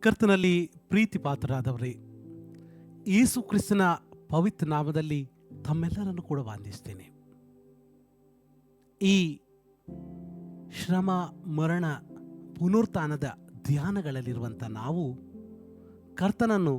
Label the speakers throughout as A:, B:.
A: ಕರ್ತನಲ್ಲಿ ಪ್ರೀತಿ ಪಾತ್ರರಾದವರೇ, ಯೇಸು ಕ್ರಿಸ್ತನ ಪವಿತ್ರ ನಾಮದಲ್ಲಿ ತಮ್ಮೆಲ್ಲರನ್ನು ಕೂಡ ವಂದಿಸ್ತೇನೆ. ಈ ಶ್ರಮ ಮರಣ ಪುನರುತ್ಥಾನದ ಧ್ಯಾನಗಳಲ್ಲಿರುವಂಥ ನಾವು ಕರ್ತನನ್ನು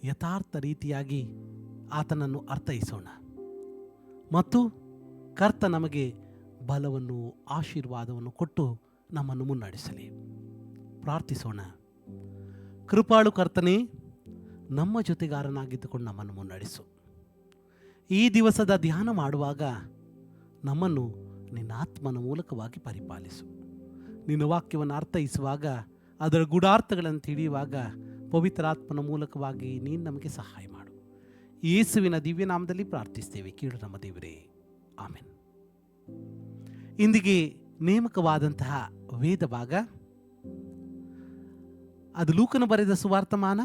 A: ಯಥಾರ್ಥ ರೀತಿಯಾಗಿ ಆತನನ್ನು ಅರ್ಥೈಸೋಣ ಮತ್ತು ಕರ್ತ ನಮಗೆ ಬಲವನ್ನು ಆಶೀರ್ವಾದವನ್ನು ಕೊಟ್ಟು ನಮ್ಮನ್ನು ಮುನ್ನಡೆಸಲಿ. ಪ್ರಾರ್ಥಿಸೋಣ. ಕೃಪಾಳು ಕರ್ತನೇ, ನಮ್ಮ ಜೊತೆಗಾರನಾಗಿದ್ದುಕೊಂಡು ನಮ್ಮನ್ನು ಮುನ್ನಡೆಸು. ಈ ದಿವಸದ ಧ್ಯಾನ ಮಾಡುವಾಗ ನಮ್ಮನ್ನು ನಿನ್ನ ಆತ್ಮನ ಮೂಲಕವಾಗಿ ಪರಿಪಾಲಿಸು. ನಿನ್ನ ವಾಕ್ಯವನ್ನು ಅರ್ಥೈಸುವಾಗ ಅದರ ಗೂಢಾರ್ಥಗಳನ್ನು ತಿಳಿಯುವಾಗ ಪವಿತ್ರಾತ್ಮನ ಮೂಲಕವಾಗಿ ನೀನು ನಮಗೆ ಸಹಾಯ ಮಾಡು. ಯೇಸುವಿನ ದಿವ್ಯನಾಮದಲ್ಲಿ ಪ್ರಾರ್ಥಿಸ್ತೇವೆ, ಕೇಳು ನಮ್ಮ ದೇವರೇ, ಆಮೆನ್. ಇಂದಿಗೆ ನೇಮಕವಾದಂತಹ ವೇದ ಭಾಗ ಅದು ಲೂಕನು ಬರೆದ ಸುವಾರ್ತಮಾನ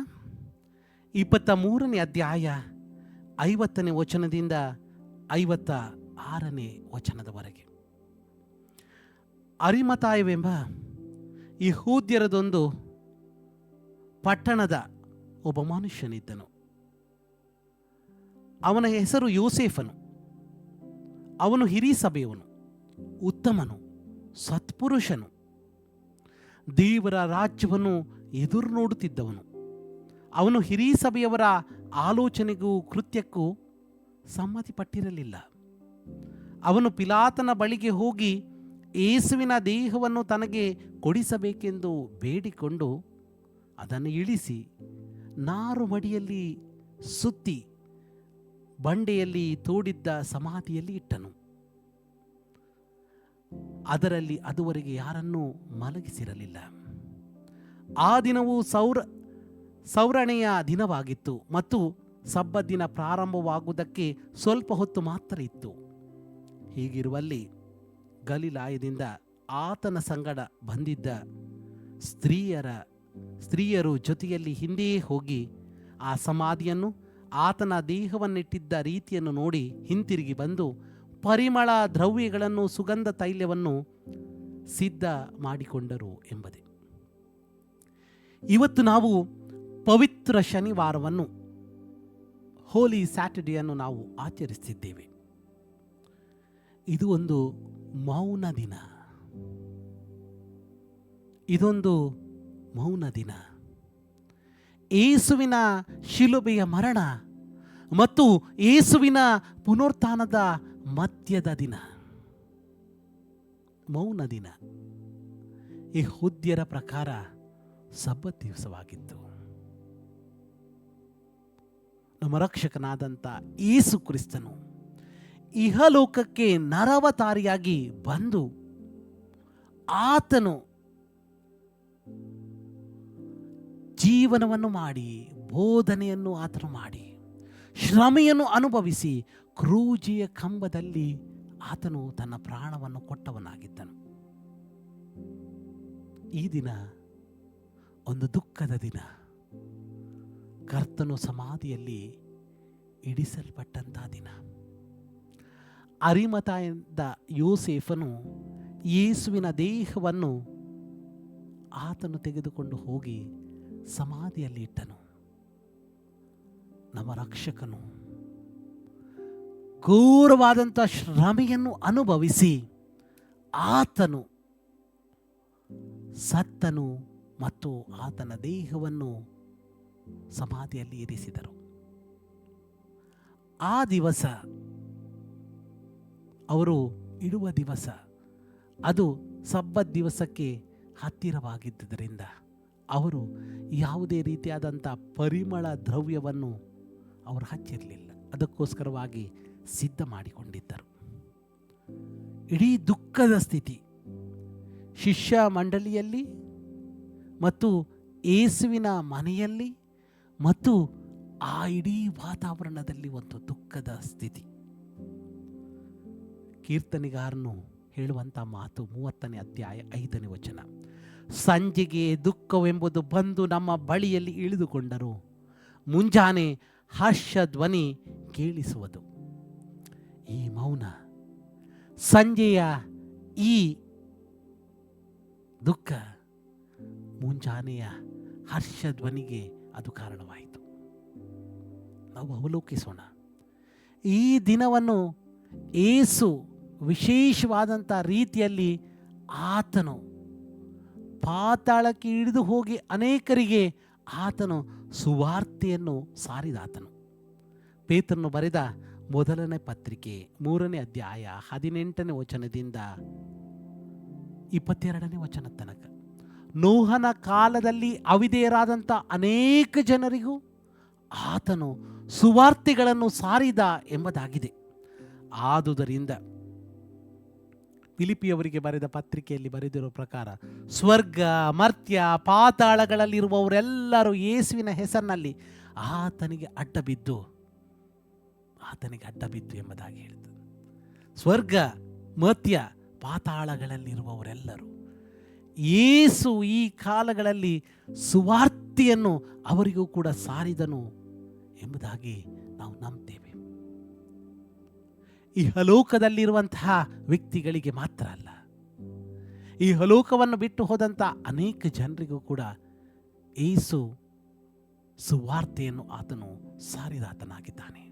A: 23ನೇ ಅಧ್ಯಾಯ 50ನೇ ವಚನದಿಂದ 56ನೇ ವಚನದವರೆಗೆ. ಅರಿಮತಾಯವೆಂಬ ಯೆಹೂದ್ಯರದೊಂದು ಪಟ್ಟಣದ ಒಬ್ಬ ಮನುಷ್ಯನಿದ್ದನು. ಅವನ ಹೆಸರು ಯೋಸೇಫನು. ಅವನು ಹಿರೀ ಸಭೆಯವನು, ಉತ್ತಮನು, ಸತ್ಪುರುಷನು, ದೇವರ ರಾಜ್ಯವನ್ನು ಎದುರು ನೋಡುತ್ತಿದ್ದವನು. ಅವನು ಹಿರೀ ಸಭೆಯವರ ಆಲೋಚನೆಗೂ ಕೃತ್ಯಕ್ಕೂ ಸಮ್ಮತಿಪಟ್ಟಿರಲಿಲ್ಲ. ಅವನು ಪಿಲಾತನ ಬಳಿಗೆ ಹೋಗಿ ಯೇಸುವಿನ ದೇಹವನ್ನು ತನಗೆ ಕೊಡಿಸಬೇಕೆಂದು ಬೇಡಿಕೊಂಡು ಅದನ್ನು ಇಳಿಸಿ ನಾರು ಮಡಿಯಲ್ಲಿ ಸುತ್ತಿ ಬಂಡೆಯಲ್ಲಿ ತೋಡಿದ್ದ ಸಮಾಧಿಯಲ್ಲಿ ಇಟ್ಟನು. ಅದರಲ್ಲಿ ಅದುವರೆಗೆ ಯಾರನ್ನೂ ಮಲಗಿಸಿರಲಿಲ್ಲ. ಆ ದಿನವು ಸೌರಣೆಯ ದಿನವಾಗಿತ್ತು ಮತ್ತು ಸಬ್ಬತ್ ದಿನ ಪ್ರಾರಂಭವಾಗುವುದಕ್ಕೆ ಸ್ವಲ್ಪ ಹೊತ್ತು ಮಾತ್ರ ಇತ್ತು. ಹೀಗಿರುವಲ್ಲಿ ಗಲಿಲಾಯದಿಂದ ಆತನ ಸಂಗಡ ಬಂದಿದ್ದ ಸ್ತ್ರೀಯರು ಜೊತೆಯಲ್ಲಿ ಹಿಂದೆಯೇ ಹೋಗಿ ಆ ಸಮಾಧಿಯನ್ನು ಆತನ ದೇಹವನ್ನಿಟ್ಟಿದ್ದ ರೀತಿಯನ್ನು ನೋಡಿ ಹಿಂತಿರುಗಿ ಬಂದು ಪರಿಮಳ ದ್ರವ್ಯಗಳನ್ನು ಸುಗಂಧ ತೈಲವನ್ನು ಸಿದ್ಧ ಮಾಡಿಕೊಂಡರು ಎಂಬುದೇ. ಇವತ್ತು ನಾವು ಪವಿತ್ರ ಶನಿವಾರವನ್ನು, ಹೋಲಿ ಸ್ಯಾಟರ್ಡೆಯನ್ನು ನಾವು ಆಚರಿಸುತ್ತಿದ್ದೇವೆ. ಇದು ಒಂದು ಮೌನ ದಿನ. ಇದೊಂದು ಮೌನ ದಿನ. ಯೇಸುವಿನ ಶಿಲುಬೆಯ ಮರಣ ಮತ್ತು ಯೇಸುವಿನ ಪುನರುತ್ಥಾನದ ಮಧ್ಯದ ದಿನ, ಮೌನ ದಿನ. ಯೆಹೂದ್ಯರ ಪ್ರಕಾರ ಸಬ್ಬತ್ ದಿವಸವಾಗಿತ್ತು. ನಮ್ಮ ರಕ್ಷಕನಾದಂಥ ಯೇಸು ಕ್ರಿಸ್ತನು ಇಹಲೋಕಕ್ಕೆ ನರವತಾರಿಯಾಗಿ ಬಂದು ಆತನು ಜೀವನವನ್ನು ಮಾಡಿ, ಬೋಧನೆಯನ್ನು ಆತನು ಮಾಡಿ, ಶ್ರಮೆಯನ್ನು ಅನುಭವಿಸಿ ಕ್ರೂಜಿಯ ಕಂಬದಲ್ಲಿ ಆತನು ತನ್ನ ಪ್ರಾಣವನ್ನು ಕೊಟ್ಟವನಾಗಿದ್ದನು. ಈ ದಿನ ಒಂದು ದುಃಖದ ದಿನ. ಕರ್ತನು ಸಮಾಧಿಯಲ್ಲಿ ಇಡಿಸಲ್ಪಟ್ಟಂಥ ದಿನ. ಅರಿಮತಾಯದ ಯೋಸೇಫನು ಯೇಸುವಿನ ದೇಹವನ್ನು ಆತನು ತೆಗೆದುಕೊಂಡು ಹೋಗಿ ಸಮಾಧಿಯಲ್ಲಿ ಇಟ್ಟನು. ನಮ್ಮ ರಕ್ಷಕನು ಘೋರವಾದಂಥ ಶ್ರಮೆಯನ್ನು ಅನುಭವಿಸಿ ಆತನು ಸತ್ತನು ಮತ್ತು ಆತನ ದೇಹವನ್ನು ಸಮಾಧಿಯಲ್ಲಿ ಇರಿಸಿದರು. ಆ ದಿವಸ, ಅವರು ಇಡುವ ದಿವಸ, ಅದು ಸಬ್ಬತ್ ದಿವಸಕ್ಕೆ ಹತ್ತಿರವಾಗಿದ್ದರಿಂದ ಅವರು ಯಾವುದೇ ರೀತಿಯಾದಂಥ ಪರಿಮಳ ದ್ರವ್ಯವನ್ನು ಅವರು ಹಚ್ಚಿರಲಿಲ್ಲ. ಅದಕ್ಕೋಸ್ಕರವಾಗಿ ಸಿದ್ಧ ಮಾಡಿಕೊಂಡಿದ್ದರು. ಇಡೀ ದುಃಖದ ಸ್ಥಿತಿ ಶಿಷ್ಯ ಮಂಡಳಿಯಲ್ಲಿ ಮತ್ತು ಯೇಸುವಿನ ಮನೆಯಲ್ಲಿ ಮತ್ತು ಆ ಇಡೀ ವಾತಾವರಣದಲ್ಲಿ ಒಂದು ದುಃಖದ ಸ್ಥಿತಿ. ಕೀರ್ತನೆಗಾರನು ಹೇಳುವಂಥ ಮಾತು 30ನೇ ಅಧ್ಯಾಯ 5ನೇ ವಚನ. ಸಂಜೆಗೆ ದುಃಖವೆಂಬುದು ಬಂದು ನಮ್ಮ ಬಳಿಯಲ್ಲಿ ಇಳಿದುಕೊಂಡರು, ಮುಂಜಾನೆ ಹರ್ಷ ಧ್ವನಿ ಕೇಳಿಸುವುದು. ಈ ಮೌನ, ಸಂಜೆಯ ಈ ದುಃಖ, ಮುಂಜಾನೆಯ ಹರ್ಷಧ್ವನಿಗೆ ಅದು ಕಾರಣವಾಯಿತು. ನಾವು ಅವಲೋಕಿಸೋಣ. ಈ ದಿನವನ್ನು ಯೇಸು ವಿಶೇಷವಾದಂಥ ರೀತಿಯಲ್ಲಿ ಆತನು ಪಾತಾಳಕ್ಕೆ ಇಳಿದು ಹೋಗಿ ಅನೇಕರಿಗೆ ಆತನು ಸುವಾರ್ತೆಯನ್ನು ಸಾರಿದಾತನು. ಪೇತ್ರನು ಬರೆದ ಮೊದಲನೇ ಪತ್ರಿಕೆ 3ನೇ ಅಧ್ಯಾಯ 18ನೇ ವಚನದಿಂದ 22ನೇ ವಚನ ತನಕ ನೋಹನ ಕಾಲದಲ್ಲಿ ಅವಿಧೇಯರಾದಂಥ ಅನೇಕ ಜನರಿಗೂ ಆತನು ಸುವಾರ್ತೆಗಳನ್ನು ಸಾರಿದ ಎಂಬುದಾಗಿದೆ. ಆದುದರಿಂದ ಫಿಲಿಪಿಯವರಿಗೆ ಬರೆದ ಪತ್ರಿಕೆಯಲ್ಲಿ ಬರೆದಿರೋ ಪ್ರಕಾರ ಸ್ವರ್ಗ, ಮರ್ತ್ಯ, ಪಾತಾಳಗಳಲ್ಲಿರುವವರೆಲ್ಲರೂ ಯೇಸುವಿನ ಹೆಸರಿನಲ್ಲಿ ಆತನಿಗೆ ಅಡ್ಡಬಿದ್ದು ಎಂಬುದಾಗಿ ಹೇಳ್ತದೆ. ಸ್ವರ್ಗ, ಮರ್ತ್ಯ, ಪಾತಾಳಗಳಲ್ಲಿರುವವರೆಲ್ಲರೂ ಯೇಸು ಈ ಕಾಲಗಳಲ್ಲಿ ಸುವಾರ್ತೆಯನ್ನು ಅವರಿಗೂ ಕೂಡ ಸಾರಿದನು ಎಂಬುದಾಗಿ ನಾವು ನಂಬ್ತೇವೆ. ಈ ಹಲೋಕದಲ್ಲಿರುವಂತಹ ವ್ಯಕ್ತಿಗಳಿಗೆ ಮಾತ್ರ ಅಲ್ಲ, ಈ ಹಲೋಕವನ್ನು ಬಿಟ್ಟು ಹೋದಂಥ ಅನೇಕ ಜನರಿಗೂ ಕೂಡ ಯೇಸು ಸುವಾರ್ತೆಯನ್ನು ಆತನು ಸಾರಿದಾತನಾಗಿದ್ದಾನೆ.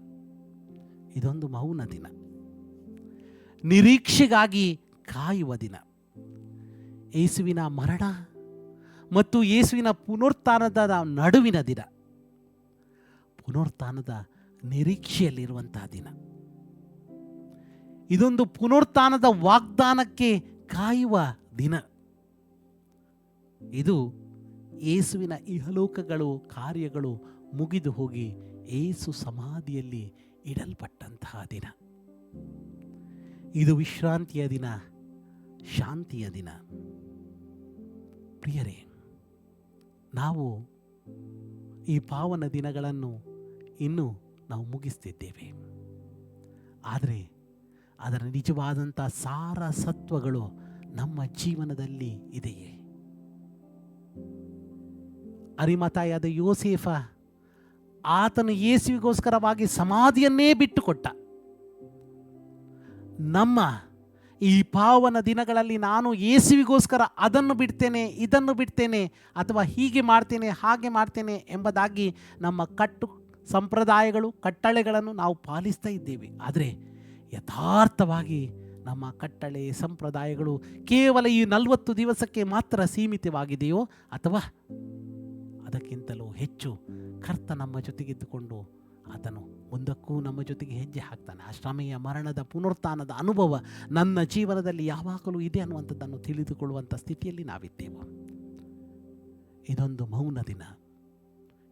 A: ಇದೊಂದು ಮೌನ ದಿನ, ನಿರೀಕ್ಷೆಗಾಗಿ ಕಾಯುವ ದಿನ. ಯೇಸುವಿನ ಮರಣ ಮತ್ತು ಯೇಸುವಿನ ಪುನರುತ್ಥಾನದ ನಡುವಿನ ದಿನ, ಪುನರುತ್ಥಾನದ ನಿರೀಕ್ಷೆಯಲ್ಲಿರುವಂತಹ ದಿನ. ಇದೊಂದು ಪುನರುತ್ಥಾನದ ವಾಗ್ದಾನಕ್ಕೆ ಕಾಯುವ ದಿನ. ಇದು ಯೇಸುವಿನ ಇಹಲೋಕಗಳು ಕಾರ್ಯಗಳು ಮುಗಿದು ಹೋಗಿ ಯೇಸು ಸಮಾಧಿಯಲ್ಲಿ ಇಡಲ್ಪಟ್ಟಂತಹ ದಿನ. ಇದು ವಿಶ್ರಾಂತಿಯ ದಿನ, ಶಾಂತಿಯ ದಿನ. ಪ್ರಿಯರೇ, ನಾವು ಈ ಪಾವನ ದಿನಗಳನ್ನು ಇನ್ನೂ ನಾವು ಮುಗಿಸ್ತಿದ್ದೇವೆ. ಆದರೆ ಅದರ ನಿಜವಾದಂಥ ಸಾರ ಸತ್ವಗಳು ನಮ್ಮ ಜೀವನದಲ್ಲಿ ಇದೆಯೇ? ಅರಿಮಥಾಯದ ಯೋಸೇಫ ಆತನು ಯೇಸುವಿಗೋಸ್ಕರವಾಗಿ ಸಮಾಧಿಯನ್ನೇ ಬಿಟ್ಟುಕೊಟ್ಟ. ನಮ್ಮ ಈ ಪಾವನ ದಿನಗಳಲ್ಲಿ ನಾನು ಯೇಸುವಿಗೋಸ್ಕರ ಅದನ್ನು ಬಿಡ್ತೇನೆ, ಇದನ್ನು ಬಿಡ್ತೇನೆ, ಅಥವಾ ಹೀಗೆ ಮಾಡ್ತೇನೆ, ಹಾಗೆ ಮಾಡ್ತೇನೆ ಎಂಬುದಾಗಿ ನಮ್ಮ ಸಂಪ್ರದಾಯಗಳು, ಕಟ್ಟಳೆಗಳನ್ನು ನಾವು ಪಾಲಿಸ್ತಾ ಇದ್ದೇವೆ. ಆದರೆ ಯಥಾರ್ಥವಾಗಿ ನಮ್ಮ ಕಟ್ಟಳೆ ಸಂಪ್ರದಾಯಗಳು ಕೇವಲ ಈ 40 ದಿವಸಕ್ಕೆ ಮಾತ್ರ ಸೀಮಿತವಾಗಿದೆಯೋ, ಅಥವಾ ಅದಕ್ಕಿಂತಲೂ ಹೆಚ್ಚು ಕರ್ತ ನಮ್ಮ ಜೊತೆಗಿದ್ದುಕೊಂಡು ಆತನು ಮುಂದಕ್ಕೂ ನಮ್ಮ ಜೊತೆಗೆ ಹೆಜ್ಜೆ ಹಾಕ್ತಾನೆ. ಆ ಶ್ರಮೆಯ, ಮರಣದ, ಪುನರುತ್ಥಾನದ ಅನುಭವ ನನ್ನ ಜೀವನದಲ್ಲಿ ಯಾವಾಗಲೂ ಇದೆ ಅನ್ನುವಂಥದ್ದನ್ನು ತಿಳಿದುಕೊಳ್ಳುವಂಥ ಸ್ಥಿತಿಯಲ್ಲಿ ನಾವಿದ್ದೇವೆ. ಇದೊಂದು ಮೌನ ದಿನ,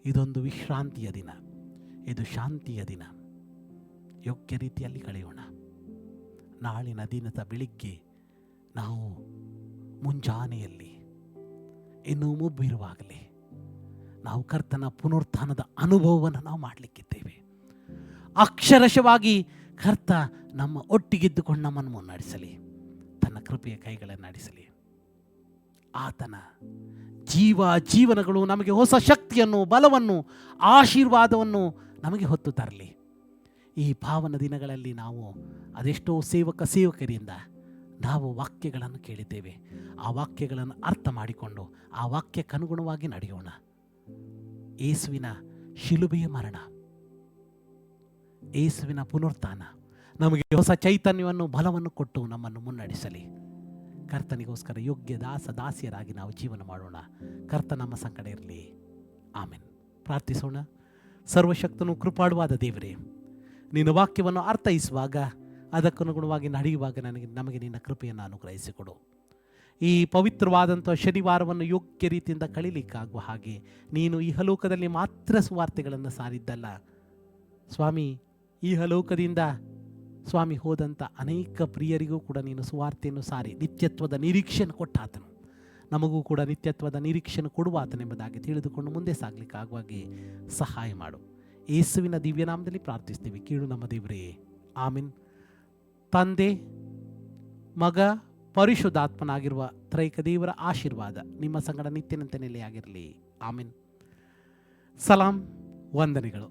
A: ಇದೊಂದು ವಿಶ್ರಾಂತಿಯ ದಿನ, ಇದು ಶಾಂತಿಯ ದಿನ. ಯೋಗ್ಯ ರೀತಿಯಲ್ಲಿ ಕಳೆಯೋಣ. ನಾಳಿನ ದಿನದ ಬೆಳಿಗ್ಗೆ ನಾವು ಮುಂಜಾನೆಯಲ್ಲಿ ಇನ್ನೂ ಮುಬ್ಬಿರುವಾಗಲೇ ನಾವು ಕರ್ತನ ಪುನರುತ್ಥಾನದ ಅನುಭವವನ್ನು ನಾವು ಮಾಡಲಿಕ್ಕಿದ್ದೇವೆ. ಅಕ್ಷರಶವಾಗಿ ಕರ್ತ ನಮ್ಮ ಒಟ್ಟಿಗಿದ್ದುಕೊಂಡು ನಮ್ಮನ್ನು ಮುನ್ನಡೆಸಲಿ, ತನ್ನ ಕೃಪೆಯ ಕೈಗಳನ್ನು ನಡೆಸಲಿ. ಆತನ ಜೀವನಗಳು ನಮಗೆ ಹೊಸ ಶಕ್ತಿಯನ್ನು, ಬಲವನ್ನು, ಆಶೀರ್ವಾದವನ್ನು ನಮಗೆ ಹೊತ್ತು ತರಲಿ. ಈ ಪಾವನ ದಿನಗಳಲ್ಲಿ ನಾವು ಅದೆಷ್ಟೋ ಸೇವಕರಿಂದ ನಾವು ವಾಕ್ಯಗಳನ್ನು ಕೇಳಿದ್ದೇವೆ. ಆ ವಾಕ್ಯಗಳನ್ನು ಅರ್ಥ ಮಾಡಿಕೊಂಡು ಆ ವಾಕ್ಯಕ್ಕನುಗುಣವಾಗಿ ನಡೆಯೋಣ. ಯೇಸುವಿನ ಶಿಲುಬೆಯ ಮರಣ, ಯೇಸುವಿನ ಪುನರುತ್ಥಾನ ನಮಗೆ ಹೊಸ ಚೈತನ್ಯವನ್ನು, ಬಲವನ್ನು ಕೊಟ್ಟು ನಮ್ಮನ್ನು ಮುನ್ನಡೆಸಲಿ. ಕರ್ತನಿಗೋಸ್ಕರ ಯೋಗ್ಯ ದಾಸಿಯರಾಗಿ ನಾವು ಜೀವನ ಮಾಡೋಣ. ಕರ್ತ ನಮ್ಮ ಸಂಕಟ ಇರಲಿ. ಆಮೆನ್. ಪ್ರಾರ್ಥಿಸೋಣ. ಸರ್ವಶಕ್ತನು ಕೃಪಾಳುವಾದ ದೇವರೇ, ನಿನ್ನ ವಾಕ್ಯವನ್ನು ಅರ್ಥೈಸುವಾಗ, ಅದಕ್ಕನುಗುಣವಾಗಿ ನಡೆಯುವಾಗ ನಮಗೆ ನಿನ್ನ ಕೃಪೆಯನ್ನು ಅನುಗ್ರಹಿಸಿಕೊಡು. ಈ ಪವಿತ್ರವಾದಂಥ ಶನಿವಾರವನ್ನು ಯೋಗ್ಯ ರೀತಿಯಿಂದ ಕಳೀಲಿಕ್ಕಾಗುವ ಹಾಗೆ ನೀನು ಇಹಲೋಕದಲ್ಲಿ ಮಾತ್ರ ಸುವಾರ್ತೆಗಳನ್ನು ಸಾರಿದ್ದಲ್ಲ ಸ್ವಾಮಿ, ಇಹಲೋಕದಿಂದ ಸ್ವಾಮಿ ಹೋದಂಥ ಅನೇಕ ಪ್ರಿಯರಿಗೂ ಕೂಡ ನೀನು ಸುವಾರ್ತೆಯನ್ನು ಸಾರಿ ನಿತ್ಯತ್ವದ ನಿರೀಕ್ಷೆಯನ್ನು ಕೊಟ್ಟಾತನು. ನಮಗೂ ಕೂಡ ನಿತ್ಯತ್ವದ ನಿರೀಕ್ಷೆಯನ್ನು ಕೊಡುವಾತನೆಂಬುದಾಗಿ ತಿಳಿದುಕೊಂಡು ಮುಂದೆ ಸಾಗಲಿಕ್ಕಾಗುವಾಗೆ ಸಹಾಯ ಮಾಡು. ಯೇಸುವಿನ ದಿವ್ಯನಾಮದಲ್ಲಿ ಪ್ರಾರ್ಥಿಸ್ತೀವಿ, ಕೀಳು ನಮ್ಮ ದೇವರೇ, ಆಮೀನ್. ತಂದೆ, ಮಗ, ಪರಿಶುದ್ಧಾತ್ಮನಾಗಿರುವ ತ್ರೈಕ ದೇವರ ಆಶೀರ್ವಾದ ನಿಮ್ಮ ಸಂಗಡ ನಿತ್ಯನಂತೆ ನೆಲೆಯಾಗಿರಲಿ. ಆಮೀನ್. ಸಲಾಂ. ವಂದನೆಗಳು.